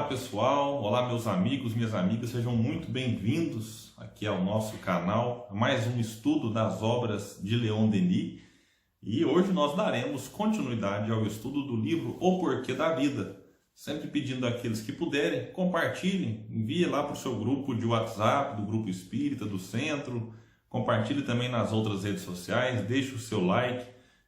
pessoal, olá meus amigos, minhas amigas, sejam muito bem-vindos aqui ao nosso canal, a mais um estudo das obras de Leon Denis. E hoje nós daremos continuidade ao estudo do livro O Porquê da Vida, sempre pedindo àqueles que puderem, compartilhem, envie lá para o seu grupo de WhatsApp, do grupo espírita, do centro, compartilhe também nas outras redes sociais, deixe o seu like.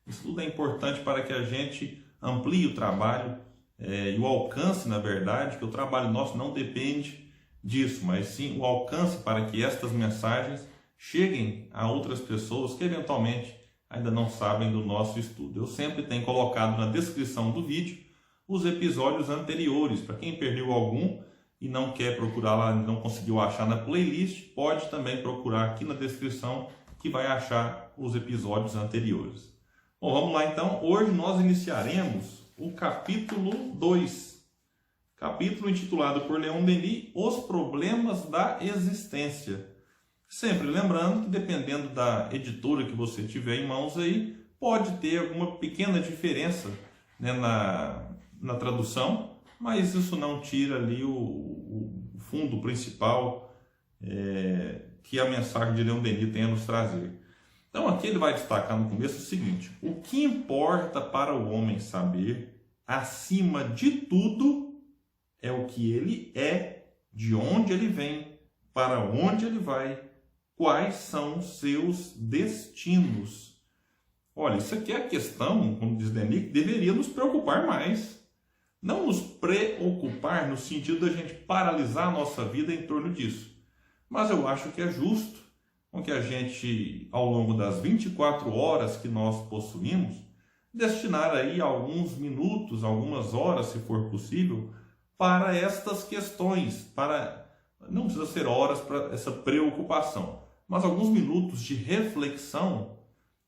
Isso tudo é importante para que a gente amplie o trabalho e o alcance, na verdade, que o trabalho nosso não depende disso, mas sim o alcance para que estas mensagens cheguem a outras pessoas que eventualmente ainda não sabem do nosso estudo. Eu sempre tenho colocado na descrição do vídeo os episódios anteriores, para quem perdeu algum e não quer procurar lá, não conseguiu achar na playlist, pode também procurar aqui na descrição que vai achar os episódios anteriores. Bom, vamos lá então. Hoje nós iniciaremos o capítulo 2, capítulo intitulado por Leon Denis, Os Problemas da Existência. Sempre lembrando que dependendo da editora que você tiver em mãos aí, pode ter alguma pequena diferença, né, na tradução, mas isso não tira ali o fundo principal que a mensagem de Leon Denis tem a nos trazer. Então aqui ele vai destacar no começo o seguinte: o que importa para o homem saber, acima de tudo, é o que ele é, de onde ele vem, para onde ele vai, quais são seus destinos. Olha, isso aqui é a questão, como diz Denis, que deveria nos preocupar mais. Não nos preocupar no sentido da gente paralisar a nossa vida em torno disso. Mas eu acho que é justo com que a gente, ao longo das 24 horas que nós possuímos, destinar aí alguns minutos, algumas horas, se for possível, para estas questões, não precisa ser horas para essa preocupação, mas alguns minutos de reflexão,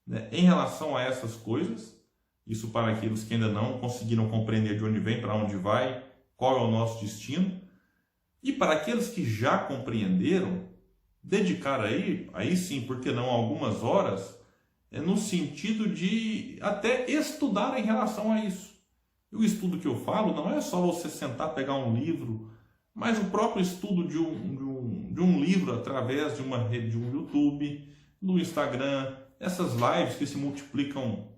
né, em relação a essas coisas. Isso para aqueles que ainda não conseguiram compreender de onde vem, para onde vai, qual é o nosso destino. E para aqueles que já compreenderam, dedicar aí sim, por que não, algumas horas, no sentido de até estudar em relação a isso. E o estudo que eu falo não é só você sentar, pegar um livro, mas o próprio estudo de um livro através de uma rede, de um YouTube, do Instagram. Essas lives que se multiplicam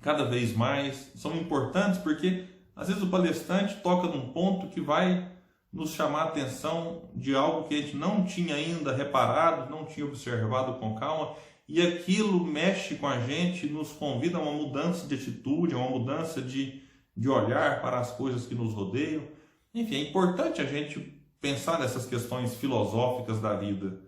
cada vez mais são importantes porque às vezes o palestrante toca num ponto que vai nos chamar a atenção de algo que a gente não tinha ainda reparado, não tinha observado com calma, e aquilo mexe com a gente, nos convida a uma mudança de atitude, a uma mudança de olhar para as coisas que nos rodeiam. Enfim, é importante a gente pensar nessas questões filosóficas da vida.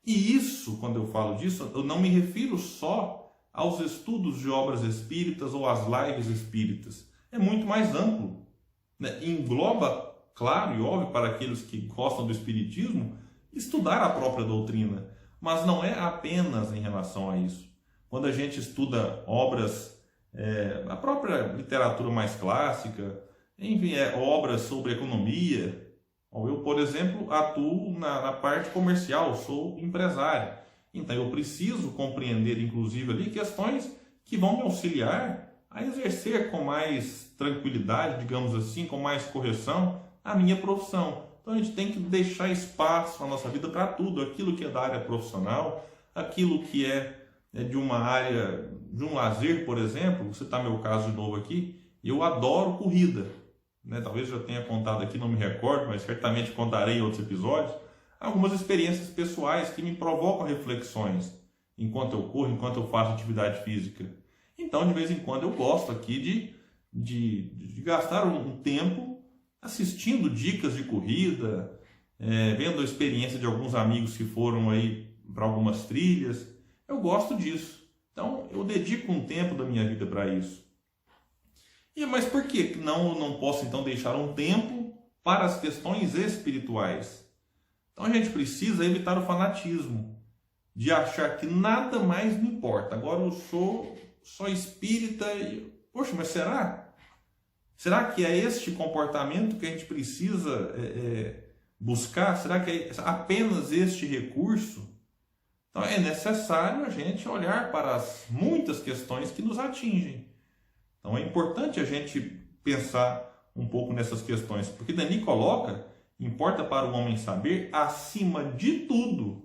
E isso, quando eu falo disso, eu não me refiro só aos estudos de obras espíritas ou às lives espíritas. É muito mais amplo, né? Engloba, claro e óbvio, para aqueles que gostam do espiritismo, estudar a própria doutrina, mas não é apenas em relação a isso. Quando a gente estuda obras, a própria literatura mais clássica, enfim, obras sobre economia. Eu, por exemplo, atuo na parte comercial, sou empresário. Então eu preciso compreender, inclusive, ali questões que vão me auxiliar a exercer com mais tranquilidade, digamos assim, com mais correção, a minha profissão. Então a gente tem que deixar espaço na nossa vida para tudo, aquilo que é da área profissional, aquilo que é de uma área, de um lazer, por exemplo. Vou citar meu caso de novo aqui, eu adoro corrida, né? Talvez eu já tenha contado aqui, não me recordo, mas certamente contarei em outros episódios, algumas experiências pessoais que me provocam reflexões enquanto eu corro, enquanto eu faço atividade física. Então, de vez em quando, eu gosto aqui de gastar um tempo assistindo dicas de corrida, vendo a experiência de alguns amigos que foram aí para algumas trilhas. Eu gosto disso. Então, eu dedico um tempo da minha vida para isso. Mas por que não posso, então, deixar um tempo para as questões espirituais? Então a gente precisa evitar o fanatismo, de achar que nada mais me importa. Agora eu sou só espírita e... Poxa, mas será? Será que é este comportamento que a gente precisa buscar? Será que é apenas este recurso? Então é necessário a gente olhar para as muitas questões que nos atingem. Então é importante a gente pensar um pouco nessas questões, porque Denis coloca, importa para o homem saber acima de tudo.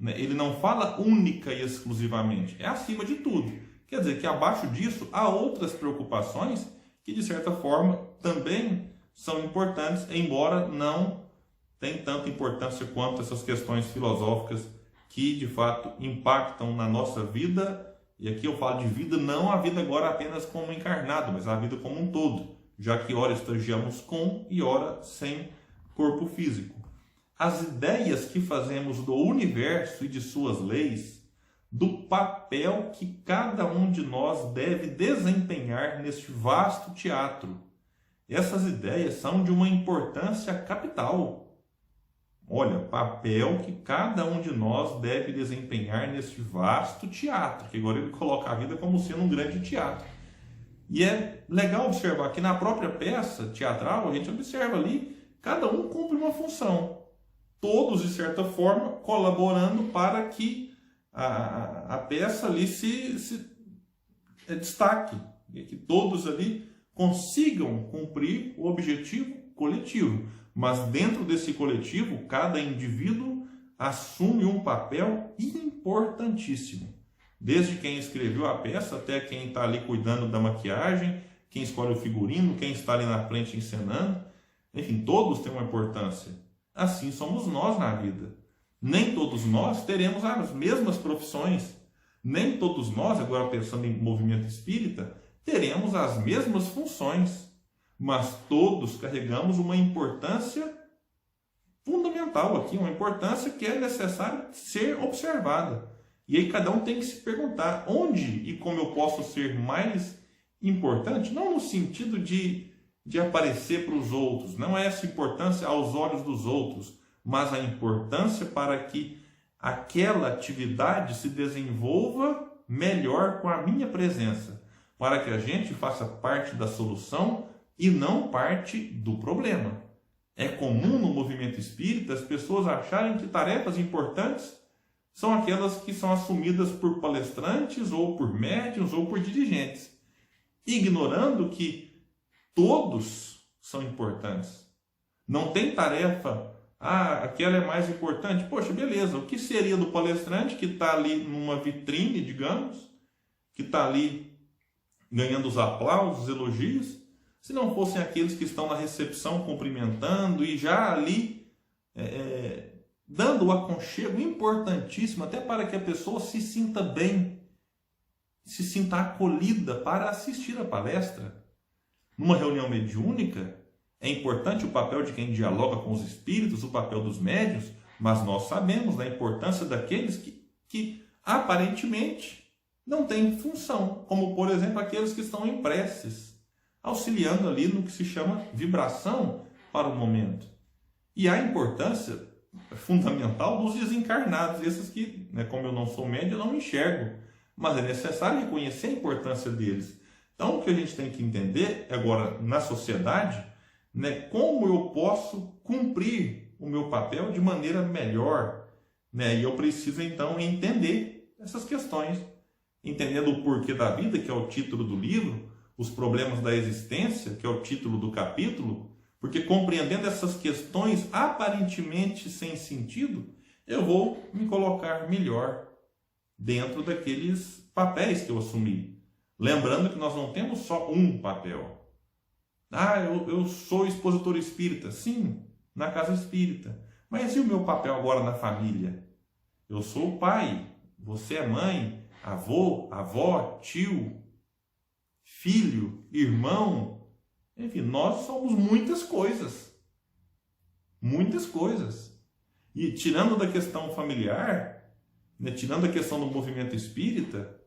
Ele não fala única e exclusivamente, é acima de tudo. Quer dizer que abaixo disso há outras preocupações que de certa forma também são importantes, embora não tenham tanta importância quanto essas questões filosóficas que de fato impactam na nossa vida. E aqui eu falo de vida, não a vida agora apenas como encarnado, mas a vida como um todo, já que ora estagiamos com e ora sem corpo físico. As ideias que fazemos do universo e de suas leis, do papel que cada um de nós deve desempenhar neste vasto teatro. Essas ideias são de uma importância capital. Olha, papel que cada um de nós deve desempenhar neste vasto teatro, que agora ele coloca a vida como sendo um grande teatro. E é legal observar que na própria peça teatral, a gente observa ali, cada um cumpre uma função. Todos, de certa forma, colaborando para que a peça ali se destaque, e que todos ali consigam cumprir o objetivo coletivo. Mas dentro desse coletivo, cada indivíduo assume um papel importantíssimo. Desde quem escreveu a peça até quem está ali cuidando da maquiagem, quem escolhe o figurino, quem está ali na frente encenando. Enfim, todos têm uma importância. Assim somos nós na vida. Nem todos nós teremos as mesmas profissões. Nem todos nós, agora pensando em movimento espírita, teremos as mesmas funções. Mas todos carregamos uma importância fundamental aqui, uma importância que é necessária ser observada. E aí cada um tem que se perguntar onde e como eu posso ser mais importante, não no sentido de aparecer para os outros, não é essa importância aos olhos dos outros, mas a importância para que aquela atividade se desenvolva melhor com a minha presença, para que a gente faça parte da solução e não parte do problema. É comum no movimento espírita as pessoas acharem que tarefas importantes são aquelas que são assumidas por palestrantes, ou por médiuns, ou por dirigentes, ignorando que todos são importantes. Não tem tarefa, aquela é mais importante. Poxa, beleza, o que seria do palestrante que está ali numa vitrine, digamos, que está ali ganhando os aplausos, os elogios, se não fossem aqueles que estão na recepção cumprimentando e já ali dando o aconchego importantíssimo até para que a pessoa se sinta bem, se sinta acolhida para assistir a palestra. Numa reunião mediúnica, é importante o papel de quem dialoga com os espíritos, o papel dos médiuns, mas nós sabemos da importância daqueles que aparentemente não têm função, como por exemplo aqueles que estão em preces, auxiliando ali no que se chama vibração para o momento. E a importância fundamental dos desencarnados, esses que, como eu não sou médium, eu não enxergo, mas é necessário reconhecer a importância deles. Então, o que a gente tem que entender agora na sociedade, como eu posso cumprir o meu papel de maneira melhor, e eu preciso então entender essas questões, entendendo o porquê da vida, que é o título do livro, os problemas da existência, que é o título do capítulo, porque compreendendo essas questões aparentemente sem sentido, eu vou me colocar melhor dentro daqueles papéis que eu assumi. Lembrando que nós não temos só um papel. Eu sou expositor espírita. Sim, na casa espírita. Mas e o meu papel agora na família? Eu sou o pai, você é mãe, avô, avó, tio, filho, irmão, enfim, nós somos muitas coisas. Muitas coisas. E tirando da questão familiar, tirando a questão do movimento espírita,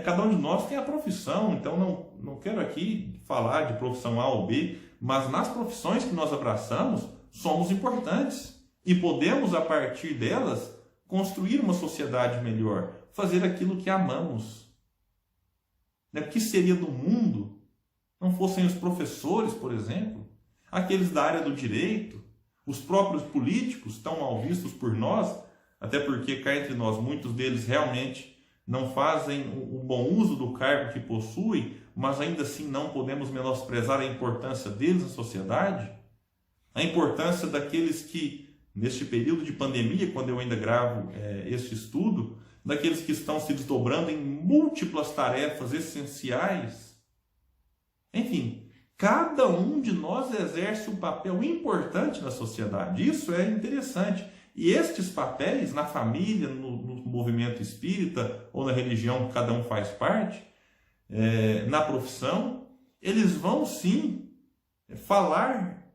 cada um de nós tem a profissão, então não quero aqui falar de profissão A ou B, mas nas profissões que nós abraçamos, somos importantes. E podemos, a partir delas, construir uma sociedade melhor, fazer aquilo que amamos. O que seria do mundo não fossem os professores, por exemplo, aqueles da área do direito, os próprios políticos tão mal vistos por nós, até porque cá entre nós muitos deles realmente não fazem o bom uso do cargo que possuem, mas ainda assim não podemos menosprezar a importância deles na sociedade? A importância daqueles que, neste período de pandemia, quando eu ainda gravo este estudo, daqueles que estão se desdobrando em múltiplas tarefas essenciais. Enfim, cada um de nós exerce um papel importante na sociedade. Isso é interessante. E estes papéis, na família, no movimento espírita ou na religião que cada um faz parte, na profissão, eles vão sim falar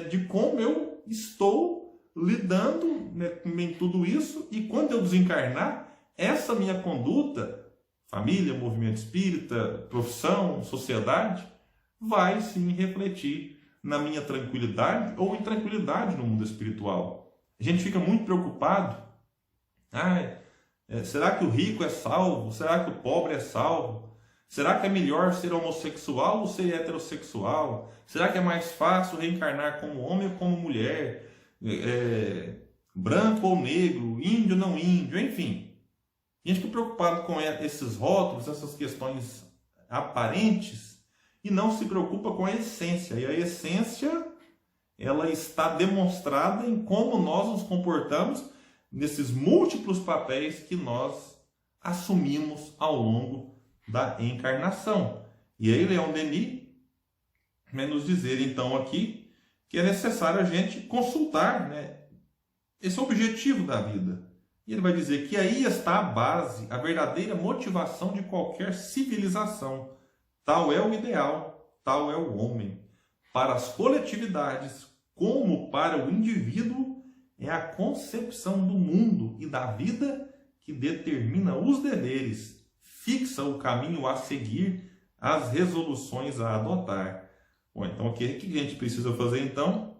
de como eu estou lidando com tudo isso, e quando eu desencarnar, essa minha conduta, família, movimento espírita, profissão, sociedade, vai sim refletir na minha tranquilidade ou intranquilidade no mundo espiritual. A gente fica muito preocupado. Será que o rico é salvo? Será que o pobre é salvo? Será que é melhor ser homossexual ou ser heterossexual? Será que é mais fácil reencarnar como homem ou como mulher? Branco ou negro? Índio ou não índio? Enfim. A gente fica preocupado com esses rótulos, essas questões aparentes, e não se preocupa com a essência. E a essência, ela está demonstrada em como nós nos comportamos nesses múltiplos papéis que nós assumimos ao longo da encarnação. E aí Leon Denis vai nos dizer então aqui que é necessário a gente consultar, esse objetivo da vida. E ele vai dizer que aí está a base, a verdadeira motivação de qualquer civilização. Tal é o ideal, tal é o homem. Para as coletividades, como para o indivíduo, é a concepção do mundo e da vida que determina os deveres, fixa o caminho a seguir, as resoluções a adotar. Bom, então o que a gente precisa fazer então?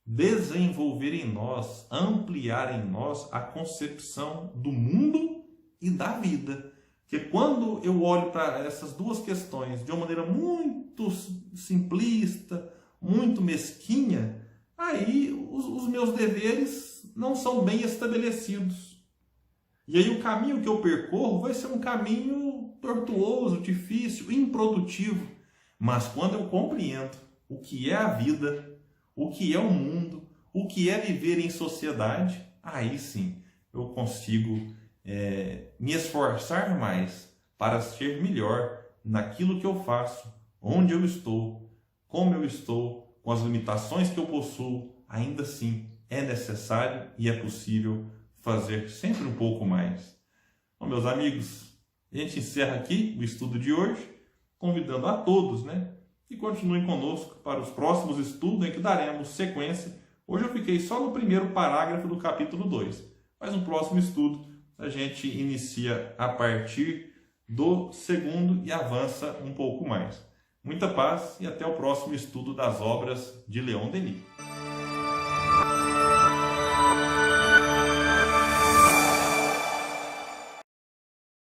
Desenvolver em nós, ampliar em nós a concepção do mundo e da vida. Porque quando eu olho para essas duas questões de uma maneira muito simplista, muito mesquinha, aí os meus deveres não são bem estabelecidos. E aí o caminho que eu percorro vai ser um caminho tortuoso, difícil, improdutivo. Mas quando eu compreendo o que é a vida, o que é o mundo, o que é viver em sociedade, aí sim eu consigo me esforçar mais para ser melhor naquilo que eu faço, onde eu estou, como eu estou, com as limitações que eu possuo. Ainda assim é necessário e é possível fazer sempre um pouco mais. Bom, meus amigos, a gente encerra aqui o estudo de hoje, convidando a todos, que continuem conosco para os próximos estudos em que daremos sequência. Hoje eu fiquei só no primeiro parágrafo do capítulo 2, mas no próximo estudo a gente inicia a partir do segundo e avança um pouco mais. Muita paz e até o próximo estudo das obras de Leon Denis.